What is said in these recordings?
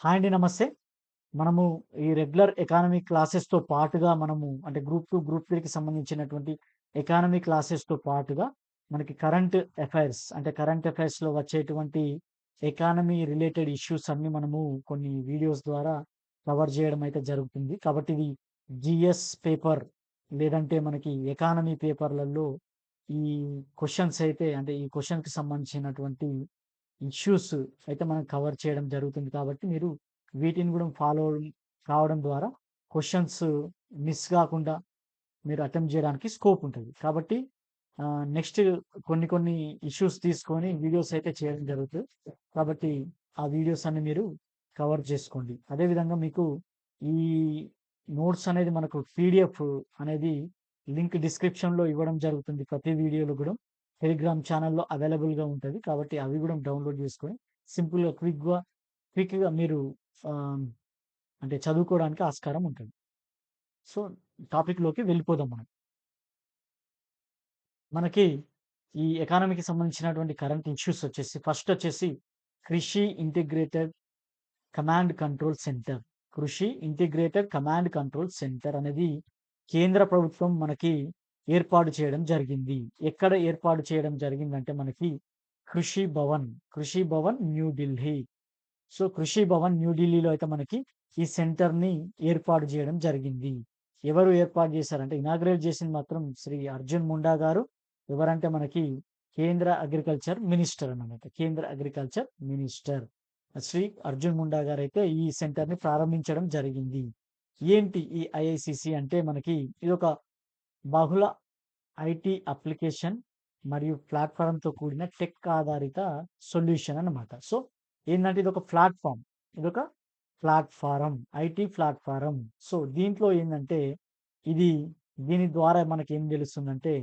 Hi అండి. నమస్తే. మనము ఈ రెగ్యులర్ ఎకానమీ క్లాసెస్‌తో పాటుగా మనము అంటే గ్రూప్ 2, గ్రూప్ 3కి సంబంధించినటువంటి ఎకానమీ క్లాసెస్‌తో పాటుగా మనకి కరెంట్ అఫైర్స్ అంటే కరెంట్ అఫైర్స్‌లో వచ్చేటువంటి ఎకానమీ రిలేటెడ్ ఇష్యూస్ అన్నీ మనము కొన్ని వీడియోస్ ద్వారా కవర్ చేయడం అయితే జరుగుతుంది. కాబట్టి ఇది జీఎస్ పేపర్ లేదంటే మనకి ఎకానమీ పేపర్‌లలో ఈ క్వెషన్స్ అయితే అంటే ఈ క్వెషన్‌కి సంబంధించినటువంటి ఇష్యూస్ అయితే మనం కవర్ చేయడం జరుగుతుంది కాబట్టి మీరు వీటిని కూడా ఫాలో కావడం ద్వారా క్వెషన్స్ మిస్ గాకుండా మీరు అటెంప్ట్ చేయడానికి స్కోప్ ఉంటది. కాబట్టి నెక్స్ట్ కొన్ని ఇష్యూస్ తీసుకొని వీడియోస్ అయితే చేయడం జరుగుతది. కాబట్టి ఆ వీడియోస్ అన్ని మీరు కవర్ చేసుకోండి. అదే విధంగా మీకు ఈ నోట్స్ అనేది మనకు పీడిఎఫ్ అనేది లింక్ డిస్క్రిప్షన్‌లో ఇవ్వడం జరుగుతుంది. ప్రతి వీడియోలో గూడా టెలిగ్రామ్ ఛానెల్‌లో అవైలబుల్‌గా ఉంటది. కాబట్టి అవి గూడా డౌన్‌లోడ్ చేసుకొని సింపుల్‌గా క్విక్‌గా మీరు ఆహ్, అంటే చదువుకోవడానికి ఆస్కారం ఉంటది. సో, టాపిక్‌లోకి వెళ్ళిపోదాం మనం. మనకి ఈ ఎకానమీకి సంబంధించినటువంటి కరెంట్ ఇష్యూస్ వచ్చేసి ఫస్ట్ వచ్చేసి కృషి ఇంటిగ్రేటెడ్ కమాండ్ కంట్రోల్ సెంటర్. కృషి ఇంటిగ్రేటెడ్ కమాండ్ కంట్రోల్ సెంటర్ అనేది కేంద్ర ప్రభుత్వం మనకి ఏర్పాటు చేయడం జరిగింది. ఎక్కడ ఏర్పాటు చేయడం జరిగిందంటే మనకి కృషి భవన్, కృషి భవన్ న్యూ ఢిల్లీ. సో, కృషి భవన్ న్యూ ఢిల్లీలో అయితే మనకి ఈ సెంటర్‌ని ఏర్పాటు చేయడం జరిగింది. ఎవరు ఏర్పాటు చేశారంటే ఇనాగ్రేట్ చేసింది మాత్రం శ్రీ అర్జున్ ముండా గారు. ఎవరంటే మనకి కేంద్ర అగ్రికల్చర్ మినిస్టర్ అన్నమాట. కేంద్ర అగ్రికల్చర్ మినిస్టర్ శ్రీ అర్జున్ ముండా గారైతే ఈ సెంటర్‌ని ప్రారంభించడం జరిగింది. ఏంటి ఈ ఐఐసీసీ అంటే మనకి ఇదొక బహుళ ఐటీ అప్లికేషన్ మరియు ప్లాట్‌ఫార్మ్‌తో కూడిన టెక్ ఆధారిత సొల్యూషన్ అన్నమాట. సో, ఏందంటే ఇదొక ప్లాట్‌ఫారమ్. IT platform. సో, దీంట్లో ఏందంటే ఇది దీని ద్వారా మనకేం తెలుస్తుందంటే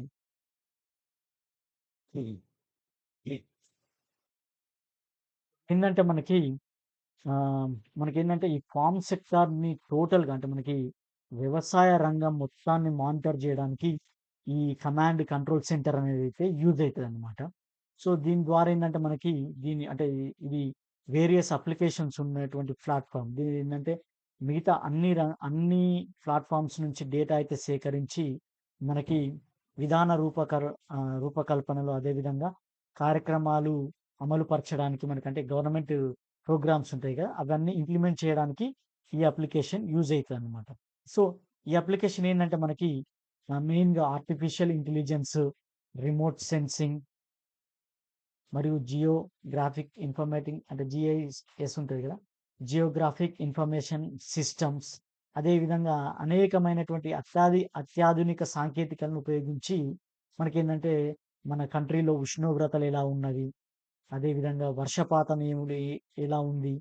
హ్మ్. ఏందంటే ఆహ్, మనకేందంటే ఈ ఫార్మ్ సెక్టార్‌ని టోటల్‌గా అంటే మనకి వ్యవసాయ రంగం మొత్తాన్ని మానిటర్ జేయడానికి ఈ కమాండ్ కంట్రోల్ సెంటర్ అనేదైతే యూజ్ అయితదనమాట. సో, దీని ద్వారా ఏందంటే మనకి అంటే ఇది వేరియస్ అప్లికేషన్స్ ఉన్నటువంటి ప్లాట్‌ఫార్మ్. దీనిదేంటంటే మిగతా అన్ని ప్లాట్‌ఫార్మ్స్ నుంచి డేటా అయితే సేకరించి మనకి విధాన రూపకల్పనలో అదే విధంగా కార్యక్రమాలు అమలు పరచడానికి మనకంటే గవర్నమెంట్ ప్రోగ్రామ్స్ ఉంటాయి కదా! అవన్నీ ఇంప్లిమెంట్ చేయడానికి ఈ అప్లికేషన్ యూజ్ అయితదనమాట. సో, ఈ అప్లికేషన్ ఏందంటే మనకి మెయిన్‌గా ఆర్టిఫిషియల్ ఇంటెలిజెన్స్, రిమోట్ సెన్సింగ్ మరియు జియోగ్రాఫిక్ ఇన్ఫర్మేటింగ్ అంటే జీఐఎస్ ఉంటది కదా! జియోగ్రాఫిక్ ఇన్ఫర్మేషన్ సిస్టమ్స్ అదే విధంగా అనేకమైనటువంటి అత్యాధునిక సాంకేతికలను ఉపయోగించి మనకేందంటే మన కంట్రీలో ఉష్ణోగ్రతలు ఎలా ఉన్నవి, అదే విధంగా వర్షపాతం ఎలా ఉంది?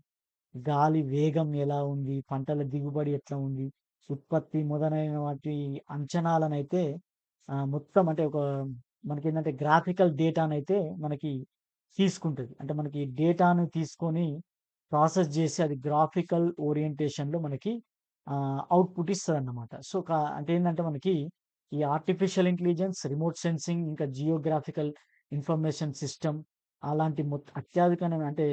గాలి వేగం ఎలా ఉంది? పంటల దిగుబడి ఎట్లా ఉంది? ఉత్పత్తి మొదలైన వాటి అంచనాలనైతే మొత్తం అంటే మనకేందంటే గ్రాఫికల్ డేటానైతే మనకి తీసుకుంటది. అంటే మనకి డేటాను తీసుకొని ప్రాసెస్ జేసి అది గ్రాఫికల్ ఓరియంటేషన్‌లో మనకి అవుట్‌పుట్ ఇస్తదన్నమాట. సో, అంటే ఏందంటే మనకి ఈ ఆర్టిఫిషియల్ ఇంటెలిజెన్స్, రిమోట్ సెన్సింగ్ ఇంకా జియోగ్రాఫికల్ ఇన్ఫర్మేషన్ సిస్టమ్ అలాంటి అత్యాధునికమైన అంటే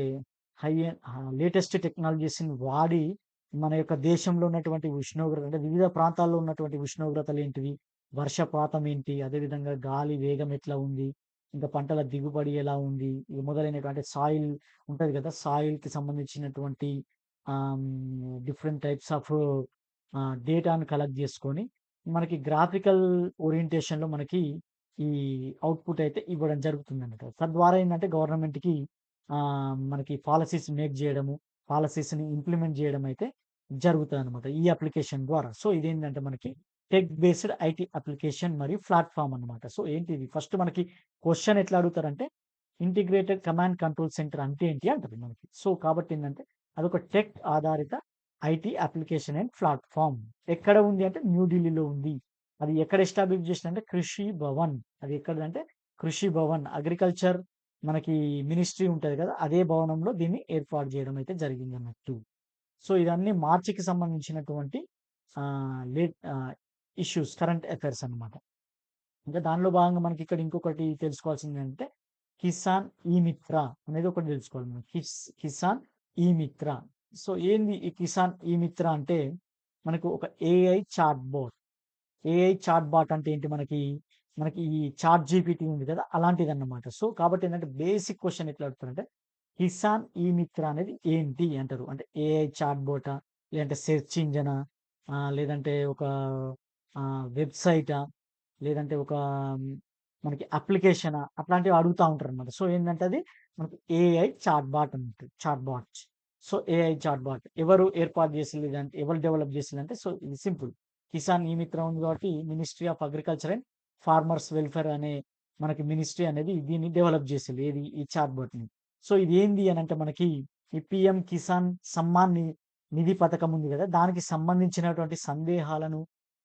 లేటెస్ట్ టెక్నాలజీస్‌ని వాడి మన యొక్క దేశంలో ఉన్నటువంటి ఉష్ణోగ్రత అంటే వివిధ ప్రాంతాల్లో ఉన్నటువంటి ఉష్ణోగ్రతలేంటివి, వర్షపాతం ఏంటి, అదేవిధంగా గాలి వేగం ఎట్లా ఉంది, ఇంకా పంటల దిగుబడి ఎలా ఉంది, ఇవి మొదలైనటువంటి సాయిల్ ఉంటది కదా! సాయిల్‌కి సంబంధించినటువంటి డిఫరెంట్ టైప్స్ ఆఫ్ డేటాను కలెక్ట్ చేసుకొని, మనకి గ్రాఫికల్ ఓరియంటేషన్‌లో మనకి ఈ అవుట్‌పుట్ అయితే ఇవ్వడం జరుగుతుందన్నమాట. తద్వారా ఏందంటే గవర్నమెంట్‌కి మనకి పాలిసీస్ మేక్ జేయడము, పాలిసీస్‌ని ఇంప్లిమెంట్ జేయడం అయితే జరుగుతదనమాట. ఈ అప్లికేషన్ ద్వారా. సో, ఇదేంటంటే మనకి టెక్ బేస్డ్ ఐటీ అప్లికేషన్ మరియు ప్లాట్‌ఫార్మ్ అన్నమాట. సో, ఏంటిది ఫస్ట్ మనకి క్వెషన్ ఎట్లా అడుగుతారంటే, ఇంటిగ్రేటెడ్ కమాండ్ కంట్రోల్ సెంటర్ అంటే ఏంటి అంటది మనకి. సో, కాబట్టి ఏందంటే అదొక టెక్ ఆధారిత ఐటీ అప్లికేషన్ అండ్ ప్లాట్‌ఫార్మ్. ఎక్కడ ఉంది అంటే న్యూ ఢిల్లీలో ఉంది. అది ఎక్కడ ఎస్టాబ్లిష్ చేసిందంటే కృషి భవన్. అది ఎక్కడిదంటే కృషి భవన్ అగ్రికల్చర్ మనకి మినిస్ట్రీ ఉంటది కదా! అదే భవనంలో దీన్ని ఏర్పాటు చేయడం అయితే జరిగిందన్నట్టు. సో, ఇదన్నీ మార్చికి సంబంధించినటువంటి ఇష్యూస్ కరెంట్ అఫైర్స్ అన్నమాట. ఇంకా దానిలో భాగంగా మనకిక్కడ ఇంకొకటి తెలుసుకోవాల్సిందేంటంటే, కిసాన్ ఈ మిత్ర అనేది ఒకటి తెలుసుకోవాలి మనం. కిసాన్ ఈ మిత్ర. సో ఏంది ఈ కిసాన్ ఈ-మిత్ర అంటే మనకు ఒక AI chat bot. AI chat bot అంటే ఏంటి మనకి ఈ చాట్ జీపీటీ ఉంది కదా! అలాంటిదన్నమాట. సో, కాబట్టి ఏంటంటే బేసిక్ క్వెషన్ ఎట్లా అడుగుతారంటే, కిసాన్ ఈ-మిత్ర అనేది ఏంటి అంటారు. అంటే ఏఐ చాట్ బోటా? లేదంటే సెర్చ్ ఇంజినా? లేదంటే ఒక వెబ్‌సైటా? లేదంటే ఒక హ్మ్, మనకి అప్లికేషనా? అట్లాంటివి అడుగుతా ఉంటారనమాట. సో, ఏందంటే అది మనకి ఏఐ చాట్ బాట్ అన్నట్టు. Chat bots. So, AI chat bot. ఎవరు ఏర్పాటు చేసిల్లు ఇదంటే ఎవరు డెవలప్ చేసిల్లంటే సో, ఇది సింపుల్. కిసాన్ ఈ-మిత్ర ఉంది కాబట్టి ministry of agriculture and farmers welfare అనే మనకి మినిస్ట్రీ అనేది దీన్ని డెవలప్ చేసిల్లు. ఏది ఈ చాట్ బాట్‌ని. సో, ఇది ఏంది అనంటే మనకి ఈ పీఎం కిసాన్ సమ్మాన్ నిధి పథకం ఉంది గదా! దానికి సంబంధించినటువంటి సందేహాలను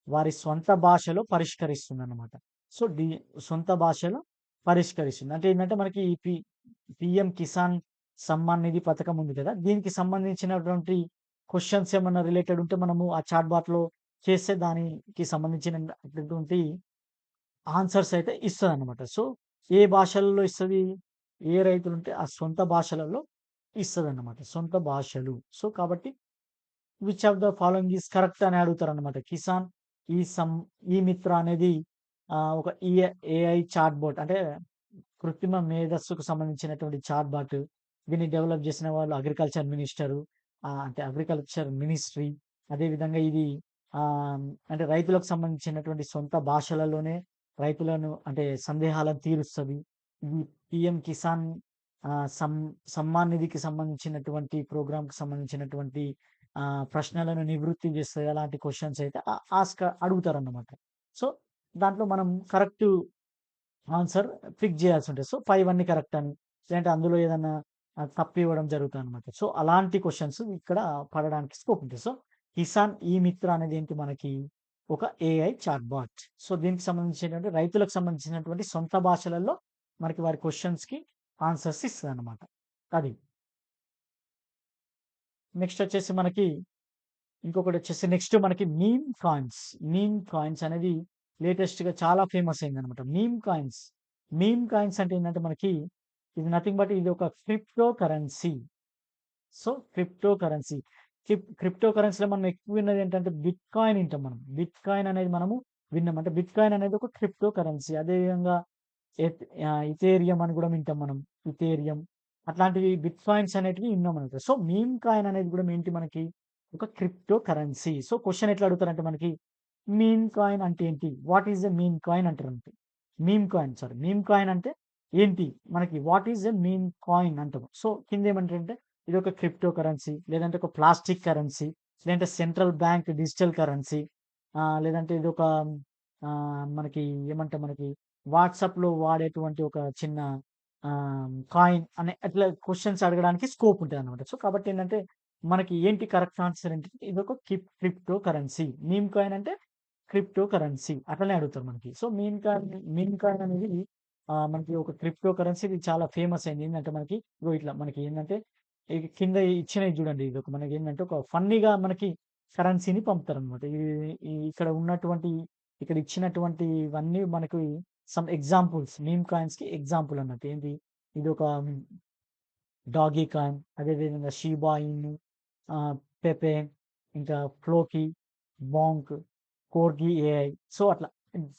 వారి స్వంత భాషలో పరిష్కరిస్తుందన్నమాట. సో, సొంత భాషలో పరిష్కరిస్తుంది. అంటే ఏందంటే మనకి ఈ పీఎం కిసాన్ సమ్మాన్ నిధి పథకం ఉంది కదా! దీనికి సంబంధించినటువంటి క్వెషన్స్ ఏమన్నా రిలేటెడ్ ఉంటే మనము ఆ చాట్ బాట్‌లో చేస్తే దానికి సంబంధించినటువంటి ఆన్సర్స్ అయితే ఇస్తదన్నమాట. సో, ఏ భాషలలో ఇస్తది? ఏ రైతులుంటే ఆ సొంత భాషలలో ఇస్తదన్నమాట. సొంత భాషలు. సో, కాబట్టి which of the following is correct అని అడుగుతారన్నమాట. కిసాన్ ఈ సమ్ ఈ మిత్ర అనేది ఒక ఏఐ చాట్ బోట్ అంటే కృత్రిమ మేధస్సుకు సంబంధించినటువంటి చాట్ బాట్. దీన్ని డెవలప్ చేసిన వాళ్ళు అగ్రికల్చర్ మినిస్టరు. అంటే అగ్రికల్చర్ మినిస్ట్రీ. అదేవిధంగా ఇది అంటే రైతులకు సంబంధించినటువంటి సొంత భాషలలోనే రైతులను అంటే సందేహాలను తీరుస్తది. ఇది పీఎం కిసాన్ సమ్మాన్ నిధికి సంబంధించినటువంటి ప్రోగ్రామ్‌కి సంబంధించినటువంటి ప్రశ్నలను నివృత్తి చేస్తది. అలాంటి క్వెషన్స్ అయితే అడుగుతారన్నమాట. సో, దాంట్లో మనం కరెక్ట్ ఆన్సర్ పిక్ చేయాల్సుంటది. సో, 5 అన్నీ కరెక్ట్ అని. లేదంటే అందులో ఏదన్నా తప్పివ్వడం జరుగుతదనమాట. సో, అలాంటి క్వెషన్స్ ఇక్కడ పడడానికి స్కోప్ ఉంటది. సో, కిసాన్ ఈ-మిత్ర అనేది ఏంటి మనకి ఒక ఏఐ చాట్ బాట్. సో, దీనికి సంబంధించినటువంటి రైతులకు సంబంధించినటువంటి సొంత భాషలలో మనకి వారి క్వెషన్స్‌కి ఆన్సర్స్ ఇస్తదనమాట. అది. నెక్స్ట్ వచ్చేసి మనకి ఇంకొకటొచ్చేసి నెక్స్ట్ మనకి మీమ్ కాయిన్స్. మీమ్ కాయిన్స్ అనేది లేటెస్ట్‌గా చాలా ఫేమస్ అయిందనమాట. మీమ్ కాయిన్స్ అంటే ఏందంటే మనకి ఇది నథింగ్ బట్ ఇది ఒక crypto currency. So, crypto currency. Crypto కరెన్సీలో మనం ఎక్కువ విన్నది ఏంటంటే బిట్‌కాయిన్ వింటాం మనం. బిట్‌కాయిన్ అనేది మనము విన్నాం. అంటే బిట్‌కాయిన్ అనేది ఒక క్రిప్టో కరెన్సీ. అదే విధంగా ఇథేరియం అని గూడా వింటాం మనం. ఇథేరియం అట్లాంటివి బిట్ కాయిన్స్ అనేటివి విన్నామనమాట. సో, మీమ్ కాయిన్ అనేది గూడా ఏంటి మనకి ఒక క్రిప్టో కరెన్సీ. సో, క్వెషన్ ఎట్లా అడుగుతారంటే మనకి మీమ్ కాయిన్ అంటే ఏంటి? What is a meme coin అంటారంతే. మీమ్ కాయిన్ అంటే ఏంటి? మనకి what is a meme coin అంటాం. సో, కిందేమంటారంటే ఇదొక క్రిప్టో కరెన్సీ, లేదంటే ఒక ప్లాస్టిక్ కరెన్సీ, లేదంటే సెంట్రల్ బ్యాంక్ డిజిటల్ కరెన్సీ, లేదంటే ఇదొక మనకి ఏమంటాం మనకి వాట్సాప్‌లో వాడేటువంటి ఒక చిన్న కాయిన్ అనే అట్లా క్వెషన్స్ అడగడానికి స్కోప్ ఉంటదనమాట. సో, కాబట్టి ఏంటంటే మనకి ఏంటి కరెక్ట్ ఆన్సర్ ఏంటి ఇదొక క్రిప్టో కరెన్సీ. మీమ్ కాయిన్ అంటే క్రిప్టో కరెన్సీ అట్లనే అడుగుతారు మనకి. సో, మీమ్ కాయిన్ అనేది మనకి ఒక క్రిప్టో కరెన్సీ ఇది చాలా ఫేమస్ అయింది. ఏందంటే మనకి ఇగో ఇట్లా మనకి ఏందంటే కింద ఇచ్చినయి చూడండి. ఇదొక మనకేందంటే ఒక ఫన్నీగా మనకి కరెన్సీని పంపుతారనమాట. ఇక్కడ ఉన్నటువంటి ఇక్కడ ఇచ్చినటువంటివన్నీ మనకి సమ్ ఎగ్జాంపుల్స్ మీమ్ కాయిన్స్‌కి ఎగ్జాంపుల్ అన్నట్టు. ఏంటి ఇదొక డాగీ కాయిన్, అదేవిధంగా షిబా ఇను, ఆహ్, పెపే, ఇంకా ఫ్లోకి, బాంక్, కోర్గి ఏఐ. సో, అట్లా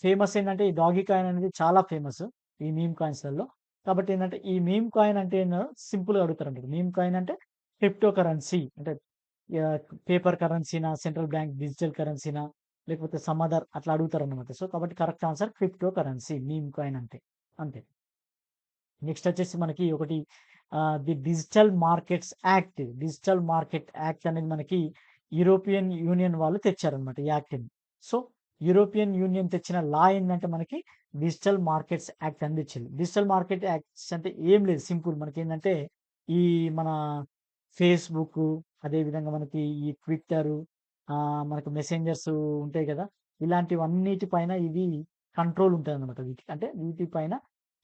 ఫేమస్ ఏందంటే ఈ డాగీ కాయిన్ అనేది చాలా ఫేమస్. ఈ మీమ్ కాయిన్స్‌లలో. కాబట్టి ఏందంటే ఈ మీమ్ కాయిన్ అంటే ఏందో సింపుల్‌గా అడుగుతారన్నమాట. మీమ్ కాయిన్ అంటే క్రిప్టో కరెన్సీ అంటే యాహ్! పేపర్ కరెన్సీనా? సెంట్రల్ బ్యాంక్ డిజిటల్ కరెన్సీనా? లేకపోతే సమ్ అదర్ అట్లా అడుగుతారన్నమాట. సో, కాబట్టి correct answer crypto currency meme coin అంటే. అంతే. నెక్స్ట్ వచ్చేసి మనకి ఒకటి the digital markets act. Digital market act అనేది మనకి యూరోపియన్ యూనియన్ వాళ్ళు తెచ్చారన్నమాట ఈ యాక్ట్‌ని. సో, యూరోపియన్ యూనియన్ తెచ్చిన లా ఏందంటే మనకి డిజిటల్ మార్కెట్స్ యాక్ట్ అని తెచ్చింది. డిజిటల్ మార్కెట్ యాక్ట్స్ అంటే ఏం లేదు సింపుల్ మనకేందంటే ఈ మన ఫేస్‌బుక్కు, అదే విధంగా మనకి ఈ ట్విట్టరు, మనకు మెసెంజర్స్ ఉంటాయి కదా! ఇలాంటివన్నిటి పైన ఇది కంట్రోల్ ఉంటదన్నమాట వీటికి. అంటే వీటి పైన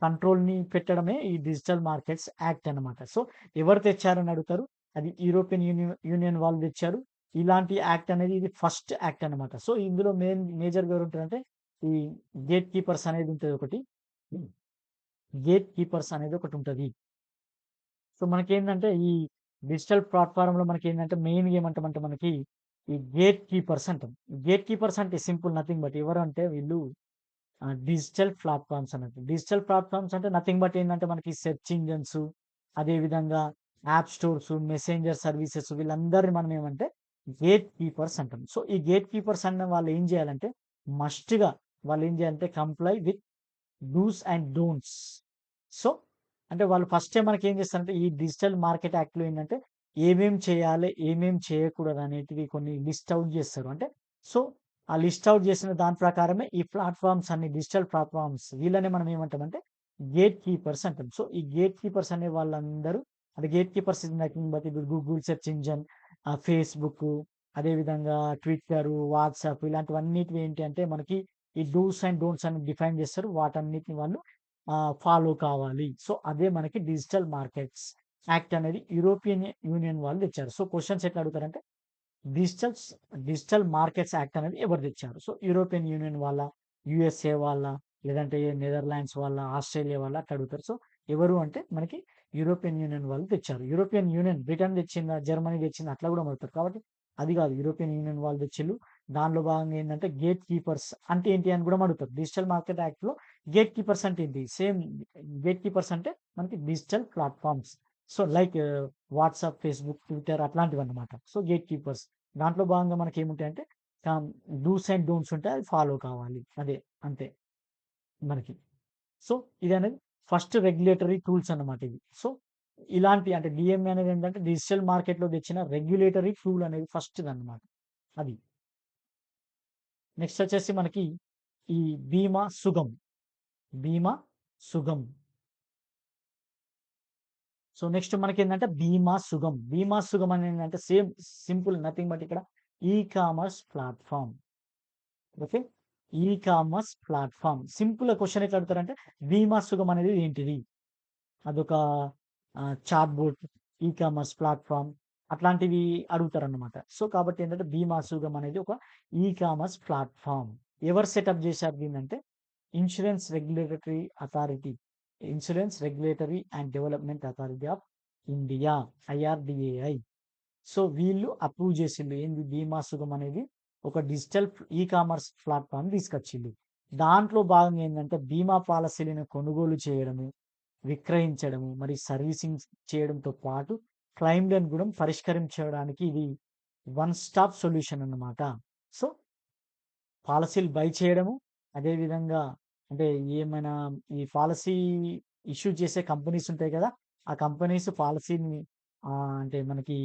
కంట్రోల్‌ని పెట్టడమే ఈ డిజిటల్ మార్కెట్స్ యాక్ట్ అన్నమాట. సో, ఎవరు తెచ్చారని అడుగుతారు. అది యూరోపియన్ యూనియన్ వాళ్ళు తెచ్చారు. ఇలాంటి యాక్ట్ అనేది ఇది ఫస్ట్ యాక్ట్ అన్నమాట. సో, ఇందులో మేజర్‌గా ఎవరుంటారంటే ఈ గేట్ కీపర్స్ అనేది ఉంటది ఒకటి. గేట్ కీపర్స్ అనేది ఒకటుంటది. సో, మనకేందంటే ఈ డిజిటల్ ప్లాట్‌ఫార్మ్‌లో మనకేందంటే మెయిన్‌గా ఏమంటామంటే మనకి ఈ గేట్ కీపర్స్ అంటాం. గేట్ కీపర్స్ అంటే సింపుల్ నథింగ్ బట్ ఎవరంటే వీళ్ళు డిజిటల్ ప్లాట్‌ఫార్మ్స్ అన్నట్టు. డిజిటల్ ప్లాట్‌ఫార్మ్స్ అంటే నథింగ్ బట్ ఏందంటే మనకి సెర్చ్ ఇంజిన్స్, అదేవిధంగా యాప్ స్టోర్స్, మెసెంజర్ సర్వీసెస్ వీళ్ళందరిని మనం ఏమంటే గేట్ కీపర్స్ అంటాం. సో, ఈ గేట్ కీపర్స్ అన్న వాళ్ళు ఏం చేయాలంటే మస్ట్‌గా వాళ్ళు ఏం చేయాలంటే comply with dos and don'ts. So, అంటే వాళ్ళు ఫస్టే మనకేం చేస్తారంటే, ఈ డిజిటల్ మార్కెట్ యాక్ట్‌లో ఏందంటే, ఏమేం చేయాలి, ఏమేం చేయకూడదు అనేటివి కొన్ని లిస్ట్ ఔట్ చేస్తారు. అంటే సో, ఆ లిస్ట్ ఔట్ చేసిన దాని ప్రకారమే ఈ ప్లాట్‌ఫార్మ్స్ అన్ని డిజిటల్ ప్లాట్‌ఫార్మ్స్ వీళ్ళనే మనం ఏమంటామంటే గేట్ కీపర్స్ అంటాం. సో, ఈ గేట్ కీపర్స్ అనే వాళ్ళందరూ అంటే gate keepers is nothing but ఇప్పుడు గూగుల్ సెర్చ్ ఇంజిన్, ఫేస్‌బుక్కు, అదేవిధంగా ట్విట్టరు, వాట్సాప్ ఇలాంటివన్నిటివి ఏంటి అంటే మనకి ఈ డూస్ అండ్ డోంట్స్ అని డిఫైన్ చేస్తారు. వాటన్నిటిని వాళ్ళు ఫాలో కావాలి. సో, అదే మనకి డిజిటల్ మార్కెట్స్ యాక్ట్ అనేది యూరోపియన్ యూనియన్ వాళ్ళు తెచ్చారు. సో, క్వెషన్స్ ఎట్లా అడుగుతారంటే డిజిటల్స్ డిజిటల్ మార్కెట్స్ యాక్ట్ అనేది ఎవరు తెచ్చారు? సో, యూరోపియన్ యూనియన్ వాళ్ళా? యూఎస్ఏ వాళ్ళా? లేదంటే నెదర్లాండ్స్ వాళ్ళా? ఆస్ట్రేలియా వాళ్ళా? అట్లా అడుగుతారు. సో, ఎవరు అంటే మనకి యూరోపియన్ యూనియన్ వాళ్ళు తెచ్చారు. యూరోపియన్ యూనియన్ బ్రిటన్ తెచ్చిందా? జర్మనీ తెచ్చిందా? అట్లా కూడా అడుగుతారు. కాబట్టి అది కాదు యూరోపియన్ యూనియన్ వాళ్ళు తెచ్చిళ్ళు. దానిలో భాగంగా ఏందంటే గేట్ కీపర్స్ అంటే ఏంటి అని కూడా అడుగుతారు. డిజిటల్ మార్కెట్ యాక్ట్‌లో గేట్ కీపర్స్ అంటే ఏంటి? సేమ్ గేట్ కీపర్స్ అంటే మనకి digital platforms. So, like WhatsApp, Facebook, Twitter అట్లాంటివన్నమాట. So, gate keepers. దాంట్లో భాగంగా మనకేముంటాయంటే కం డూస్ అండ్ డోంట్స్ ఉంటాయి. అది ఫాలో కావాలి. అదే అంతే మనకి. సో, ఇదనేది ఫస్ట్ రెగ్యులేటరీ టూల్స్ అన్నమాట ఇవి. సో, ఇలాంటి అంటే డీఎంఏ అనేది ఏంటంటే డిజిటల్ మార్కెట్‌లో తెచ్చిన రెగ్యులేటరీ టూల్ అనేది ఫస్ట్‌దన్నమాట. అది. నెక్స్ట్ వచ్చేసి మనకి ఈ బీమా సుగమ్. బీమా సుగమ్. సో, నెక్స్ట్ మనకేందంటే బీమా సుగమ్. బీమా సుగమ్ అనేది ఏంటంటే సేమ్ సింపుల్ నథింగ్ బట్ ఇక్కడ e commerce platform. Okay. E commerce platform. సింపుల్‌గా క్వెషన్ ఎట్లా అడుగుతారంటే బీమా సుగమ్ అనేది ఏంటిది? అదొక చాట్‌బోట్, ఈ కామర్స్ ప్లాట్‌ఫార్మ్ అట్లాంటివి అడుగుతారన్నమాట. సో, కాబట్టి ఏంటంటే బీమా సుగమ్ అనేది ఒక ఈ కామర్స్ ప్లాట్‌ఫార్మ్. ఎవరు సెటప్ చేశారు దీన్నంటే insurance regulatory authority. Insurance regulatory and development authority of India IRDAI. So, వీళ్ళు అప్రూవ్ చేసిల్లు. ఏంది బీమా సుగమ్ అనేది ఒక డిజిటల్ ఈ కామర్స్ ప్లాట్‌ఫార్మ్ తీసుకొచ్చిల్లు. దాంట్లో భాగంగా ఏందంటే బీమా పాలిసీలను కొనుగోలు చేయడము, విక్రయించడము, మరి సర్వీసింగ్ చేయడంతో పాటు క్లెయిమ్‌లను గూడా పరిష్కరించడానికి ఇది వన్ స్టాప్ సొల్యూషన్ అన్నమాట. సో, పాలిసీలు బై చేయడము, అదే విధంగా అంటే ఏమైనా ఈ పాలిసీ ఇష్యూ చేసే కంపెనీస్ ఉంటాయి కదా! ఆ కంపెనీస్ పాలిసీని అంటే మనకి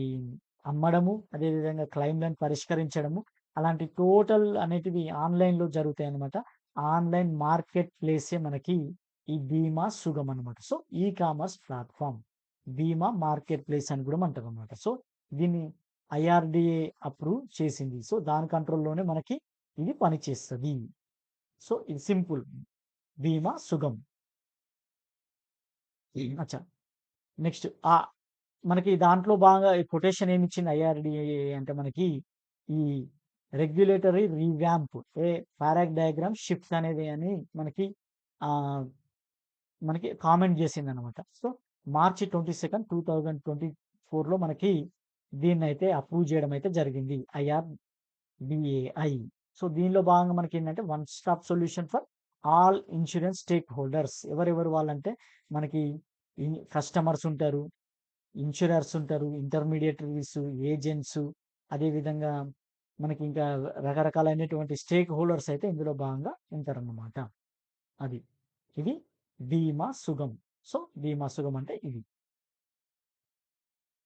అమ్మడము, అదే విధంగా క్లెయిమ్‌లను పరిష్కరించడము, అలాంటి టోటల్ అనేటివి ఆన్‌లైన్‌లో జరుగుతాయన్నమాట. ఆన్‌లైన్ మార్కెట్ ప్లేసే మనకి ఈ బీమా సుగమ్ అన్నమాట. So, e commerce platform. బీమా మార్కెట్ ప్లేస్ అని కూడా అంటారన్నమాట. సో, దీన్ని ఐఆర్‌డీఏ అప్రూవ్ చేసింది. సో, దాని కంట్రోల్‌లోనే మనకి ఇది పనిచేస్తది. సో, ఇది సింపుల్. బీమా సుగమ్. అచ్చా! నెక్స్ట్ మనకి దాంట్లో భాగంగా ఈ కొటేషన్ ఏమిచ్చింది ఐఆర్‌డీఏ అంటే మనకి ఈ రెగ్యులేటరీ రివాంప్ ఏ పారాగ్ డయాగ్రామ్ షిఫ్ట్ అనేది అని మనకి ఆహ్, మనకి కామెంట్ చేసిందనమాట. సో, మార్చి 22, 2024లో మనకి దీన్నైతే అప్రూవ్ చేయడం అయితే జరిగింది. ఐఆర్‌డీఏఐ. సో, దీనిలో భాగంగా మనకేంటంటే one stop solution for all insurance stake holders. ఎవరెవరు వాళ్ళంటే మనకి కస్టమర్స్ ఉంటారు. ఇన్షూరర్స్ ఉంటారు. ఇంటర్మీడియేటరీస్, ఏజెంట్స్ అదేవిధంగా మనకి ఇంకా రకరకాలైనటువంటి స్టేక్ హోల్డర్స్ అయితే ఇందులో భాగంగా ఉంటారన్నమాట. అది. ఇది బీమా సుగమ్. సో, బీమా సుగమ్ అంటే ఇది.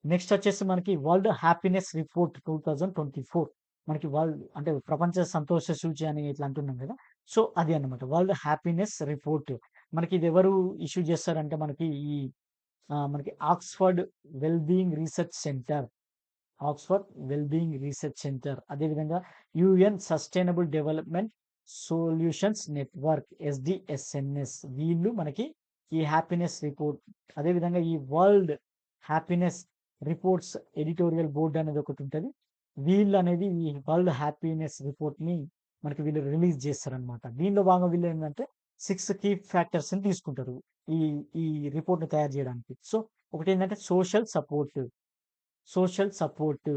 నెక్స్ట్ వచ్చేసి మనకి వరల్డ్ హ్యాపీనెస్ రిపోర్ట్ 2024 మనకి వరల్డ్ అంటే ప్రపంచ సంతోష సూచి అని ఇట్లా అంటున్నాం కదా! సో, అది అన్నమాట. World happiness report. మనకి ఇది ఎవరు ఇష్యూ చేస్తారంటే మనకి ఈ మనకి Oxford well being research centre. Oxford wellbeing research centre. అదేవిధంగా UN sustainable development solutions network SDSNS. వీళ్ళు మనకి ఈ హ్యాపీనెస్ రిపోర్ట్ అదేవిధంగా ఈ world happiness reports editorial board అనేది ఒకటుంటది. వీళ్ళనేది ఈ వరల్డ్ హ్యాపీనెస్ రిపోర్ట్‌ని మనకి వీళ్ళు రిలీజ్ చేస్తారనమాట. దీనిలో భాగంగా వీళ్ళేందంటే 6 కీ ఫ్యాక్టర్స్‌ని తీసుకుంటారు. ఈ ఈ రిపోర్ట్‌ని తయారు చేయడానికి. సో, ఒకటేంటంటే సోషల్ సపోర్ట్. సోషల్ సపోర్ట్,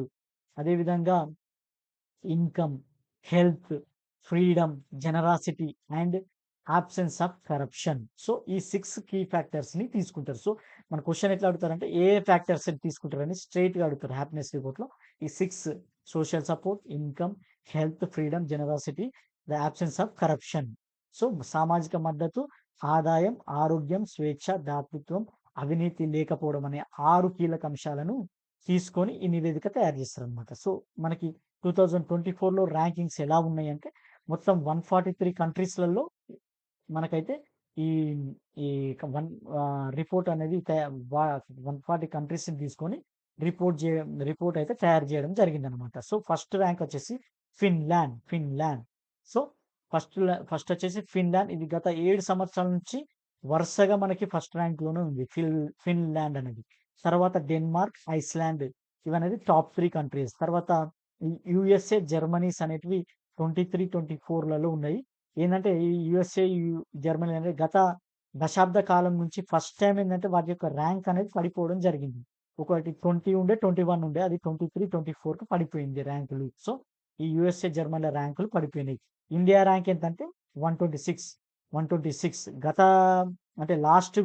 అదేవిధంగా income, health, freedom, generosity and absence of corruption. So, ఈ 6 కీ ఫ్యాక్టర్స్‌ని తీసుకుంటారు. సో, మన క్వెషన్ ఎట్లా అడుగుతారంటే ఏ ఫ్యాక్టర్స్‌ని తీసుకుంటారని స్ట్రెయిట్‌గా అడుగుతారు హ్యాపీనెస్ రిపోర్ట్‌లో. ఈ 6 social support, income, health, freedom, generosity, the absence of corruption. So, సామాజిక మద్దతు, ఆదాయం, ఆరోగ్యం, స్వేచ్ఛ, దాతృత్వం, అవినీతి లేకపోవడం అనే 6 కీలక అంశాలను తీసుకొని ఈ నివేదిక తయారు చేస్తారనమాట. సో, మనకి 2024లో ర్యాంకింగ్స్ ఎలా ఉన్నాయంటే మొత్తం 143 కంట్రీస్‌లలో మనకైతే ఈ ఈ రిపోర్ట్ అనేది వా 140 కంట్రీస్‌ని తీసుకొని రిపోర్ట్ జే రిపోర్ట్ అయితే తయారు చేయడం జరిగిందనమాట. సో, ఫస్ట్ ర్యాంక్ వచ్చేసి ఫిన్లాండ్. సో, ఫస్ట్ వచ్చేసి ఫిన్లాండ్. ఇది గత 7 సంవత్సరాల నుంచి వరుసగా మనకి ఫస్ట్ ర్యాంక్‌లోనే ఉంది. ఫిన్లాండ్ అనేది. తర్వాత డెన్మార్క్, ఐస్లాండ్ ఇవనేది టాప్ 3 కంట్రీస్. తర్వాత యూఎస్ఏ, జర్మనీస్ అనేటివి 23, 24లలో ఉన్నాయి. ఏందంటే ఈ యూఎస్ఏ, జర్మనీ అనేది గత దశాబ్ద కాలం నుంచి ఫస్ట్ టైమ్ ఏందంటే వాటి యొక్క ర్యాంక్ అనేది పడిపోవడం జరిగింది. ఒకటి 20 ఉండే, 21 ఉండే. అది 23, 24కి పడిపోయింది ర్యాంకులు. సో, ఈ యూఎస్ఏ, జర్మనీల ర్యాంకులు పడిపోయినాయి. ఇండియా ర్యాంక్ ఎంతంటే 126, 126 గత అంటే లాస్ట్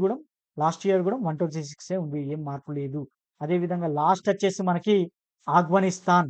ఇయర్ గూడా 126 ఉంది. ఏం మార్పు లేదు. అదే విధంగా లాస్ట్ వచ్చేసి మనకి ఆఫ్ఘనిస్తాన్.